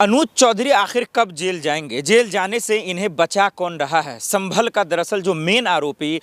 अनुज चौधरी आखिर कब जेल जाएंगे? जेल जाने से इन्हें बचा कौन रहा है? संभल का दरअसल जो मेन आरोपी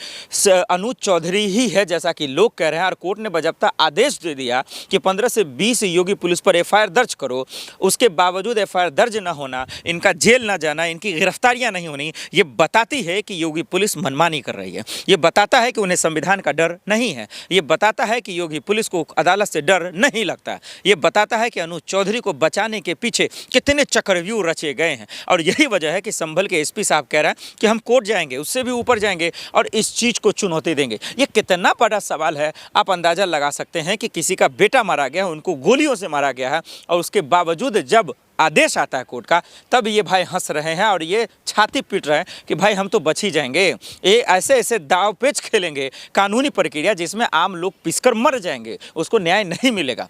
अनुज चौधरी ही है, जैसा कि लोग कह रहे हैं। और कोर्ट ने बजाबता आदेश दे दिया कि 15 से 20 योगी पुलिस पर एफआईआर दर्ज करो। उसके बावजूद एफआईआर दर्ज न होना, इनका जेल न जाना, इनकी गिरफ्तारियां नहीं होनी, ये बताती है कि योगी पुलिस मनमानी कर रही है। ये बताता है कि उन्हें संविधान का डर नहीं है। ये बताता है कि योगी पुलिस को अदालत से डर नहीं लगता। ये बताता है कि अनुज चौधरी को बचाने के पीछे कितने चक्रव्यूह रचे गए हैं। और यही वजह है कि संभल के एसपी साहब कह रहे हैं कि हम कोर्ट जाएंगे, उससे भी ऊपर जाएंगे और इस चीज़ को चुनौती देंगे। ये कितना बड़ा सवाल है, आप अंदाज़ा लगा सकते हैं कि किसी का बेटा मारा गया है, उनको गोलियों से मारा गया है, और उसके बावजूद जब आदेश आता है कोर्ट का, तब ये भाई हंस रहे हैं और ये छाती पीट रहे हैं कि भाई हम तो बच ही जाएंगे। ये ऐसे ऐसे दाव पेच खेलेंगे कानूनी प्रक्रिया जिसमें आम लोग पिसकर मर जाएंगे, उसको न्याय नहीं मिलेगा।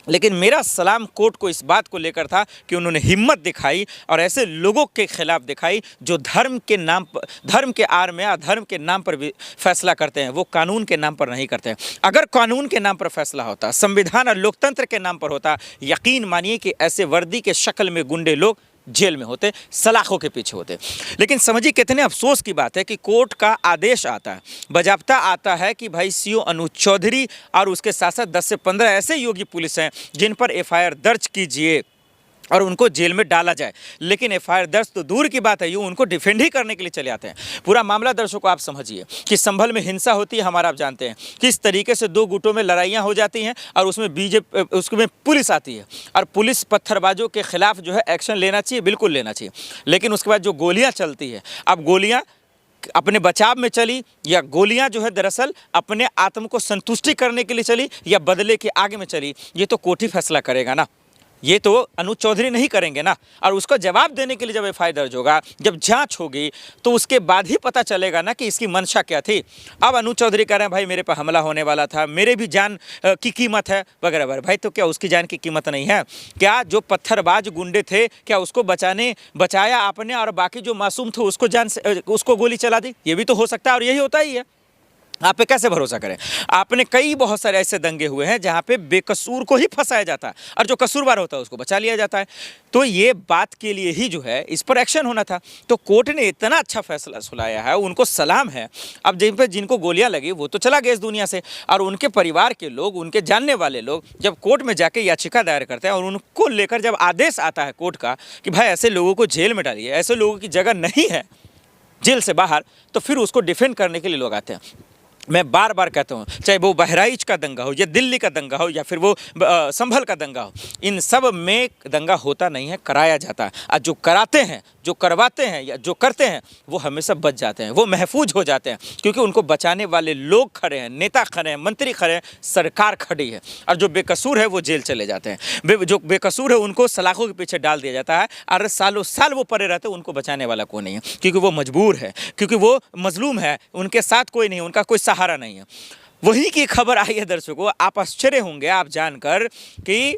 लेकिन मेरा सलाम कोर्ट को इस बात को लेकर था कि उन्होंने हिम्मत दिखाई और ऐसे लोगों के खिलाफ दिखाई जो धर्म के नाम पर, धर्म के आड़ में या धर्म के नाम पर भी फैसला करते हैं, वो कानून के नाम पर नहीं करते हैं। अगर कानून के नाम पर फैसला होता, संविधान और लोकतंत्र के नाम पर होता, यकीन मानिए कि ऐसे वर्दी के शक्ल में गुंडे लोग जेल में होते, सलाखों के पीछे होते। लेकिन समझिए कितने अफसोस की बात है कि कोर्ट का आदेश आता है, बजाबता आता है कि भाई सीओ अनुज चौधरी और उसके साथ साथ 10 से 15 ऐसे योगी पुलिस हैं जिन पर एफआईआर दर्ज कीजिए और उनको जेल में डाला जाए। लेकिन एफआईआर दर्ज तो दूर की बात है, यूँ उनको डिफेंड ही करने के लिए चले आते हैं। पूरा मामला दर्शकों आप समझिए कि संभल में हिंसा होती है, हमारा आप जानते हैं किस तरीके से दो गुटों में लड़ाइयाँ हो जाती हैं और उसमें पुलिस आती है और पुलिस पत्थरबाजों के खिलाफ जो है एक्शन लेना चाहिए, बिल्कुल लेना चाहिए। लेकिन उसके बाद जो गोलियाँ चलती है, अब गोलियाँ अपने बचाव में चली या गोलियां जो है दरअसल अपने आत्म को संतुष्टि करने के लिए चली या बदले के आगे में चली, ये तो कोर्ट ही फैसला करेगा ना। ये तो अनुज चौधरी नहीं करेंगे ना। और उसका जवाब देने के लिए जब एफआईआर दर्ज होगा, जब जांच होगी, तो उसके बाद ही पता चलेगा ना कि इसकी मंशा क्या थी। अब अनुज चौधरी कह रहे हैं भाई मेरे पर हमला होने वाला था, मेरे भी जान की कीमत है वगैरह वगैरह। भाई तो क्या उसकी जान की कीमत नहीं है? क्या जो पत्थरबाज गुंडे थे, क्या उसको बचाया आपने और बाकी जो मासूम थे उसको गोली चला दी? ये भी तो हो सकता है और यही होता ही है। आप पे कैसे भरोसा करें? आपने बहुत सारे ऐसे दंगे हुए हैं जहां पे बेकसूर को ही फंसाया जाता है और जो कसूरवार होता है उसको बचा लिया जाता है। तो ये बात के लिए ही जो है इस पर एक्शन होना था। तो कोर्ट ने इतना अच्छा फैसला सुनाया है, उनको सलाम है। अब जिनको गोलियां लगी वो तो चला गया इस दुनिया से, और उनके परिवार के लोग, उनके जानने वाले लोग जब कोर्ट में जाके याचिका दायर करते हैं और उनको लेकर जब आदेश आता है कोर्ट का कि भाई ऐसे लोगों को जेल में डालिए, ऐसे लोगों की जगह नहीं है जेल से बाहर, तो फिर उसको डिफेंड करने के लिए लोग आते हैं। मैं बार बार कहता हूँ, चाहे वो बहराइच का दंगा हो या दिल्ली का दंगा हो या फिर वो संभल का दंगा हो, इन सब में दंगा होता नहीं है, कराया जाता है। और जो कराते हैं, जो करवाते हैं या जो करते हैं, वो हमेशा बच जाते हैं, वो महफूज हो जाते हैं, क्योंकि उनको बचाने वाले लोग खड़े हैं, नेता खड़े हैं, मंत्री खड़े हैं, सरकार खड़ी है। और जो बेकसूर है वो जेल चले जाते हैं। जो बेकसूर है उनको सलाखों के पीछे डाल दिया जाता है और सालों साल वो पड़े रहते हैं। उनको बचाने वाला कोई नहीं है, क्योंकि वो मजबूर है, क्योंकि वो मजलूम है, उनके साथ कोई नहीं, उनका कोई सहारा नहीं है। वही की खबर आई है दर्शकों, आप आश्चर्य होंगे आप जानकर कि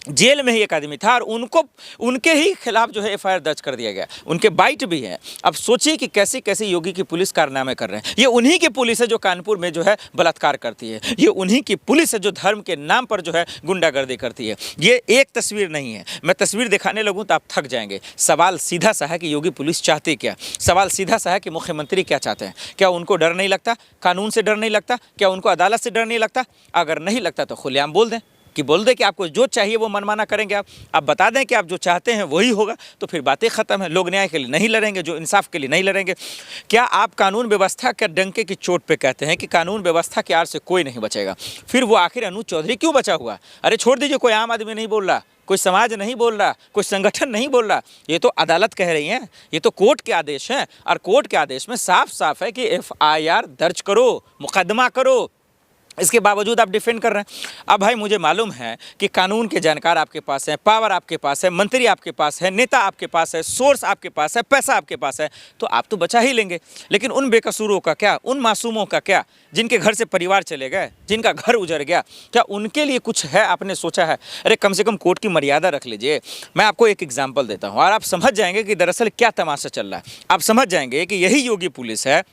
जेल में ही एक आदमी था और उनके ही खिलाफ जो है एफआईआर दर्ज कर दिया गया। उनके बाइट भी हैं। अब सोचिए कि कैसे कैसे योगी की पुलिस कारनामे कर रहे हैं। ये उन्हीं की पुलिस है जो कानपुर में जो है बलात्कार करती है, ये उन्हीं की पुलिस है जो धर्म के नाम पर जो है गुंडागर्दी करती है। ये एक तस्वीर नहीं है, मैं तस्वीर दिखाने लगूँ तो आप थक जाएंगे। सवाल सीधा सा है कि योगी पुलिस चाहती क्या? सवाल सीधा सा है कि मुख्यमंत्री क्या चाहते हैं? क्या उनको डर नहीं लगता? कानून से डर नहीं लगता? क्या उनको अदालत से डर नहीं लगता? अगर नहीं लगता तो खुलेआम बोल दें कि आपको जो चाहिए वो मनमाना करेंगे। आप बता दें कि आप जो चाहते हैं वही होगा, तो फिर बातें ख़त्म है। लोग न्याय के लिए नहीं लड़ेंगे, जो इंसाफ के लिए नहीं लड़ेंगे। क्या आप कानून व्यवस्था के डंके की चोट पे कहते हैं कि कानून व्यवस्था के आड़ से कोई नहीं बचेगा? फिर वो आखिर अनुज चौधरी क्यों बचा हुआ? अरे छोड़ दीजिए, कोई आम आदमी नहीं बोल रहा, कोई समाज नहीं बोल रहा, कोई संगठन नहीं बोल रहा, ये तो अदालत कह रही है, ये तो कोर्ट के आदेश हैं। और कोर्ट के आदेश में साफ साफ है कि एफआईआर दर्ज करो, मुकदमा करो। इसके बावजूद आप डिफेंड कर रहे हैं। अब भाई मुझे मालूम है कि कानून के जानकार आपके पास हैं, पावर आपके पास है, मंत्री आपके पास है, नेता आपके पास है, सोर्स आपके पास है, पैसा आपके पास है, तो आप तो बचा ही लेंगे। लेकिन उन बेकसूरों का क्या, उन मासूमों का क्या, जिनके घर से परिवार चले गए, जिनका घर उजड़ गया, क्या उनके लिए कुछ है? आपने सोचा है? अरे कम से कम कोर्ट की मर्यादा रख लीजिए। मैं आपको एक एग्जाम्पल देता हूँ और आप समझ जाएंगे कि दरअसल क्या तमाशा चल रहा है। आप समझ जाएंगे कि यही योगी पुलिस है